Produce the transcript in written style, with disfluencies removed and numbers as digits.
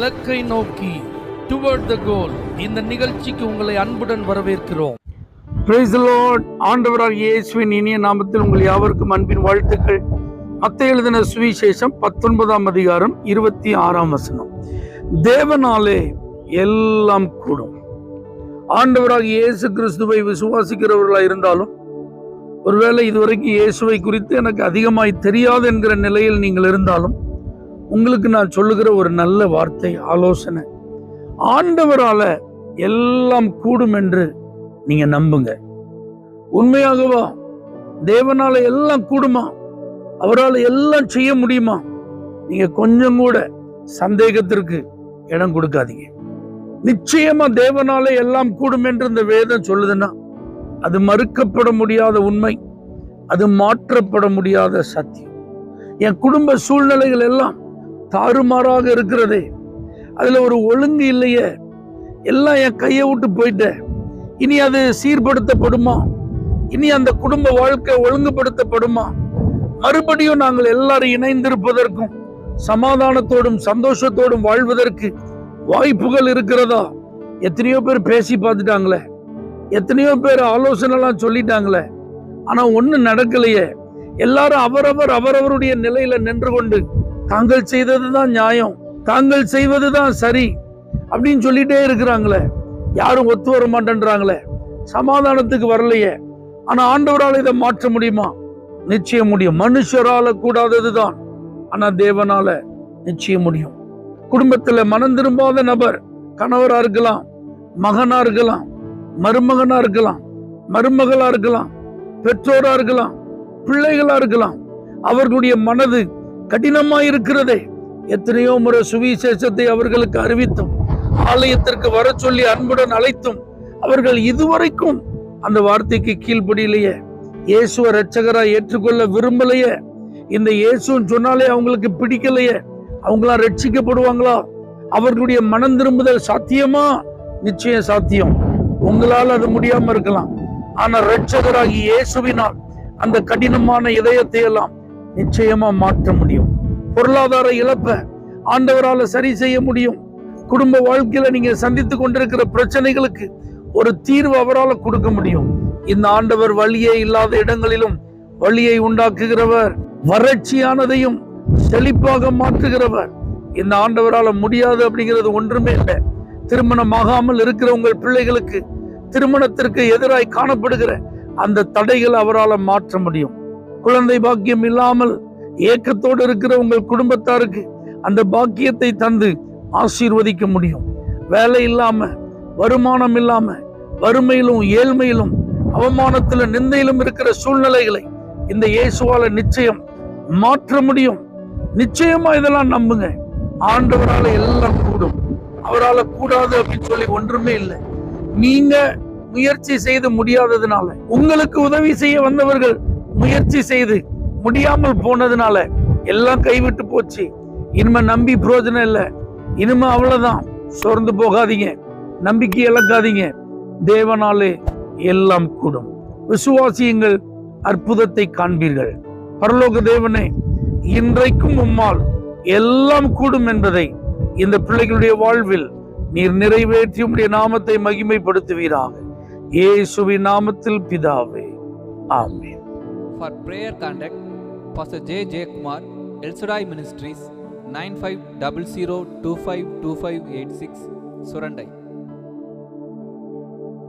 இலக்கை நோக்கி டுவர்ட் த கோல். இந்த நிகழ்ச்சிக்கு உங்களை அன்புடன் வரவேற்கிறோம். Praise the Lord. ஆண்டவராகிய இயேசுவின் இனிய நாமத்தில் உங்கள் யாவருக்கும் அன்பின் வாழ்த்துக்கள். மத்தேயு எழுதின சுவிசேஷம் 19ஆம் அதிகாரம் 26ஆம் வசனம். தேவனாலே எல்லாம் கூடும். ஆண்டவராகிய இயேசு கிறிஸ்துவை விசுவாசிக்கிறவர்களாக இருந்தாலும், ஒருவேளை இதுவரைக்கும் இயேசுவை குறித்து எனக்கு அதிகமாய் தெரியாது என்கிற நிலையில் நீங்கள் இருந்தாலும், உங்களுக்கு நான் சொல்லுகிற ஒரு நல்ல வார்த்தை, ஆலோசனை, ஆண்டவரால எல்லாம் கூடும் என்று நீங்க நம்புங்க. உண்மையாகவா? தேவனால எல்லாம் கூடுமா? அவரால் எல்லாம் செய்ய முடியுமா? நீங்க கொஞ்சம் கூட சந்தேகத்திற்கு இடம் கொடுக்காதீங்க. நிச்சயமா தேவனால எல்லாம் கூடும் என்று இந்த வேதம் சொல்லுதுன்னா, அது மறுக்கப்பட முடியாத உண்மை, அது மாற்றப்பட முடியாத சத்தியம். என் குடும்ப சூழ்நிலைகள் எல்லாம் தாறுமாறாக இருக்கிறதே, அதுல ஒரு ஒழுங்கு இல்லையே, எல்லாம் என் கையை விட்டு போயிட்டேன், இனி அது சீர்படுத்தப்படுமா? இனி அந்த குடும்ப வாழ்க்கை ஒழுங்குபடுத்தப்படுமா? மறுபடியும் நாங்கள் எல்லாரும் இணைந்திருப்பதற்கும் சமாதானத்தோடும் சந்தோஷத்தோடும் வாழ்வதற்கு வாய்ப்புகள் இருக்கிறதா? எத்தனையோ பேர் பேசி பார்த்துட்டாங்களே, எத்தனையோ பேர் ஆலோசனை எல்லாம் சொல்லிட்டாங்களே, ஆனா ஒண்ணு நடக்கலையே. எல்லாரும் அவரவருடைய நிலையில நின்று கொண்டு தாங்கள் செய்ததுதான் நியாயம், தாங்கள் செய்வதுதான் சரி அப்படின்னு சொல்லிட்டே இருக்கிறாங்களே. யாரும் ஒத்து வர மாட்டேன்றாங்களே, சமாதானத்துக்கு வரலையே. ஆனா ஆண்டவரால் இதை மாற்ற முடியுமா? நிச்சயம் முடியும். மனுஷரால கூடாததுதான், ஆனா தேவனால நிச்சயம் முடியும். குடும்பத்துல மனம் திரும்பாத நபர், கணவரா இருக்கலாம், மகனா இருக்கலாம், மருமகனா இருக்கலாம், மருமகளா இருக்கலாம், பெற்றோரா இருக்கலாம், பிள்ளைகளா இருக்கலாம், அவர்களுடைய மனது கடினமா இருக்கிறதே. எத்தனையோ முறை சுவிசேஷத்தை அவர்களுக்கு அறிவித்தும், ஆலயத்திற்கு வர சொல்லி அன்புடன் அழைத்தும், அவர்கள் இதுவரைக்கும் அந்த வார்த்தைக்கு கீழ்ப்படியிலேயே, இயேசுவை இரட்சகரா ஏற்றுக்கொள்ள விரும்பலையே. இந்த இயேசுன்னு சொன்னாலே அவங்களுக்கு பிடிக்கலையே. அவங்களாம் ரட்சிக்கப்படுவாங்களா? அவர்களுடைய மனம் திரும்புதல் சாத்தியமா? நிச்சயம் சாத்தியம். உங்களால் அது முடியாம இருக்கலாம், ஆனா இரட்சகராகி இயேசுவினால் அந்த கடினமான இதயத்தை எல்லாம் நிச்சயமா மாற்ற முடியும். பொருளாதார இழப்பை ஆண்டவரால சரி செய்ய முடியும். குடும்ப வாழ்க்கையில நீங்க சந்தித்து கொண்டிருக்கிற பிரச்சனைகளுக்கு ஒரு தீர்வு அவரால் கொடுக்க முடியும். இந்த ஆண்டவர் வழியே இல்லாத இடங்களிலும் வழியை உண்டாக்குகிறவர், வறட்சியானதையும் செழிப்பாக மாற்றுகிறவர். இந்த ஆண்டவரால முடியாது அப்படிங்கிறது ஒன்றுமே இல்லை. திருமணமாகாமல் இருக்கிற உங்கள் பிள்ளைகளுக்கு திருமணத்திற்கு எதிராய் காணப்படுகிற அந்த தடைகளை அவரால் மாற்ற முடியும். குழந்தை பாக்கியம் இல்லாமல் ஏக்கத்தோடு இருக்கிற உங்கள் குடும்பத்தாருக்கு அந்த பாக்கியத்தை தந்து ஆசீர்வதிக்க முடியும். வேலை இல்லாம, வருமானம் இல்லாம, வறுமையிலும் ஏழ்மையிலும் அவமானத்திலும் நிந்தையிலும் இருக்கிற சூழ்நிலைகளை இந்த இயேசுவால நிச்சயம் மாற்ற முடியும். நிச்சயமா இதெல்லாம் நம்புங்க. ஆண்டவரால எல்லாம் கூடும். அவரால் கூடாது அப்படின்னு சொல்லி ஒன்றுமே இல்லை. நீங்க முயற்சி செய்து முடியாததுனால, உங்களுக்கு உதவி செய்ய வந்தவர்கள் முயற்சி செய்து முடியாமல் போனதுனால எல்லாம் கைவிட்டு போச்சு. இனிமே நம்பி பிரயோஜனம் இல்லை, இனிமே அவ்வளவுதான். சோர்ந்து போகாதீங்க, நம்பிக்கை இழக்காதீங்க. தேவனாலே எல்லாம் கூடும். விசுவாசியுங்கள், அற்புதத்தை காண்பீர்கள். பரலோக தேவனே, இன்றைக்கும் உம்மால் எல்லாம் கூடும் என்பதை இந்த பிள்ளைகளுடைய வாழ்வில் நீர் நிறைவேற்றி உம்முடைய நாமத்தை மகிமைப்படுத்துவீராக. இயேசுவின் நாமத்தில் பிதாவே, ஆமென். For prayer contact Pastor J. Kumar, El Shaddai Ministries, 9500252586, Surandai.